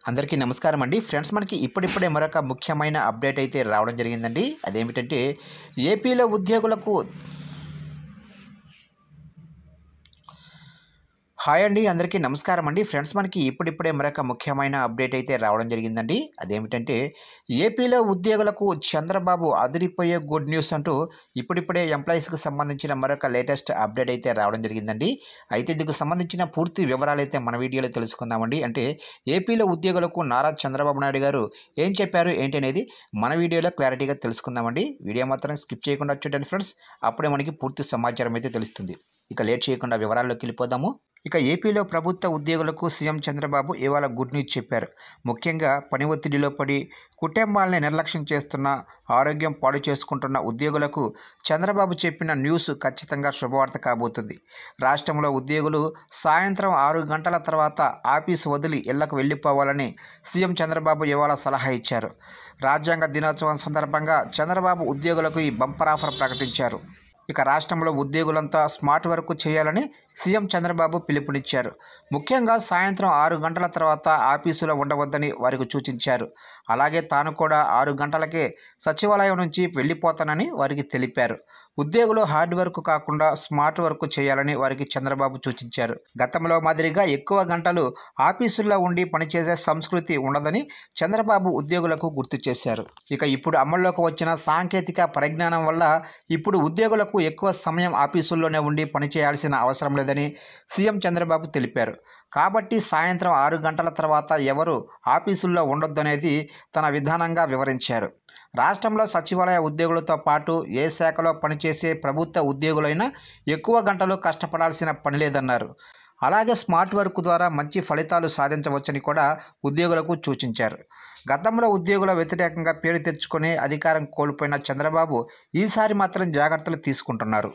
అందరికీ నమస్కారం అండి ఫ్రెండ్స్. మనకి ఇప్పుడిప్పుడే మరొక ముఖ్యమైన అప్డేట్ అయితే రావడం జరిగిందండి. అదేమిటంటే ఏపీలో ఉద్యోగులకు హాయ్ అండి, అందరికీ నమస్కారం అండి ఫ్రెండ్స్. మనకి ఇప్పుడిప్పుడే మరొక ముఖ్యమైన అప్డేట్ అయితే రావడం జరిగిందండి. అదేమిటంటే ఏపీలో ఉద్యోగులకు చంద్రబాబు అదిరిపోయే గుడ్ న్యూస్ అంటూ ఇప్పుడిప్పుడే ఎంప్లాయీస్కి సంబంధించిన మరొక లేటెస్ట్ అప్డేట్ అయితే రావడం జరిగిందండి. అయితే ఇందుకు సంబంధించిన పూర్తి వివరాలు అయితే మన వీడియోలో తెలుసుకుందామండి. అంటే ఏపీలో ఉద్యోగులకు నారా చంద్రబాబు నాయుడు గారు ఏం చెప్పారు ఏంటి అనేది మన వీడియోలో క్లారిటీగా తెలుసుకుందామండి. వీడియో మాత్రం స్కిప్ చేయకుండా చూడండి ఫ్రెండ్స్, అప్పుడే మనకి పూర్తి సమాచారం అయితే తెలుస్తుంది. ఇక లేట్ చేయకుండా వివరాల్లోకి వెళ్ళిపోదాము. ఇక ఏపీలో ప్రభుత్వ ఉద్యోగులకు సీఎం చంద్రబాబు ఇవాళ గుడ్ న్యూస్ చెప్పారు. ముఖ్యంగా పని ఒత్తిడిలో పడి కుటుంబాలని నిర్లక్ష్యం చేస్తున్న, ఆరోగ్యం పాడు చేసుకుంటున్న ఉద్యోగులకు చంద్రబాబు చెప్పిన న్యూస్ ఖచ్చితంగా శుభవార్త కాబోతుంది. రాష్ట్రంలో ఉద్యోగులు సాయంత్రం 6 గంటల తర్వాత ఆఫీసు వదిలి ఇళ్లకు వెళ్ళిపోవాలని సీఎం చంద్రబాబు ఇవాళ సలహా ఇచ్చారు. రాజ్యాంగ దినోత్సవం సందర్భంగా చంద్రబాబు ఉద్యోగులకు ఈ బంపర్ ఆఫర్ ప్రకటించారు. ఇక రాష్ట్రంలో ఉద్యోగులంతా స్మార్ట్ వర్క్ చేయాలని సీఎం చంద్రబాబు పిలుపునిచ్చారు. ముఖ్యంగా సాయంత్రం 6 గంటల తర్వాత ఆఫీసులో ఉండవద్దని వారికి సూచించారు. అలాగే తాను కూడా 6 గంటలకే సచివాలయం నుంచి వెళ్ళిపోతానని వారికి తెలిపారు. ఉద్యోగులు హార్డ్ వర్క్ కాకుండా స్మార్ట్ వర్క్ చేయాలని వారికి చంద్రబాబు సూచించారు. గతంలో మాదిరిగా ఎక్కువ గంటలు ఆఫీసుల్లో ఉండి పనిచేసే సంస్కృతి ఉండదని చంద్రబాబు ఉద్యోగులకు గుర్తు చేశారు. ఇక ఇప్పుడు అమల్లోకి వచ్చిన సాంకేతిక పరిజ్ఞానం వల్ల ఇప్పుడు ఉద్యోగులకు ఎక్కువ సమయం ఆఫీసుల్లోనే ఉండి పనిచేయాల్సిన అవసరం లేదని సీఎం చంద్రబాబు తెలిపారు. కాబట్టి సాయంత్రం 6 గంటల తర్వాత ఎవరు ఆఫీసుల్లో ఉండొద్దనేది తన విధానంగా వివరించారు. రాష్ట్రంలో సచివాలయ ఉద్యోగులతో పాటు ఏ శాఖలో పనిచేసే ప్రభుత్వ ఉద్యోగులైనా ఎక్కువ గంటలు కష్టపడాల్సిన పని లేదన్నారు. అలాగే స్మార్ట్ వర్క్ ద్వారా మంచి ఫలితాలు సాధించవచ్చని కూడా ఉద్యోగులకు సూచించారు. గతంలో ఉద్యోగుల వ్యతిరేకంగా పేరు తెచ్చుకొని అధికారం కోల్పోయిన చంద్రబాబు ఈసారి మాత్రం జాగ్రత్తలు తీసుకుంటున్నారు.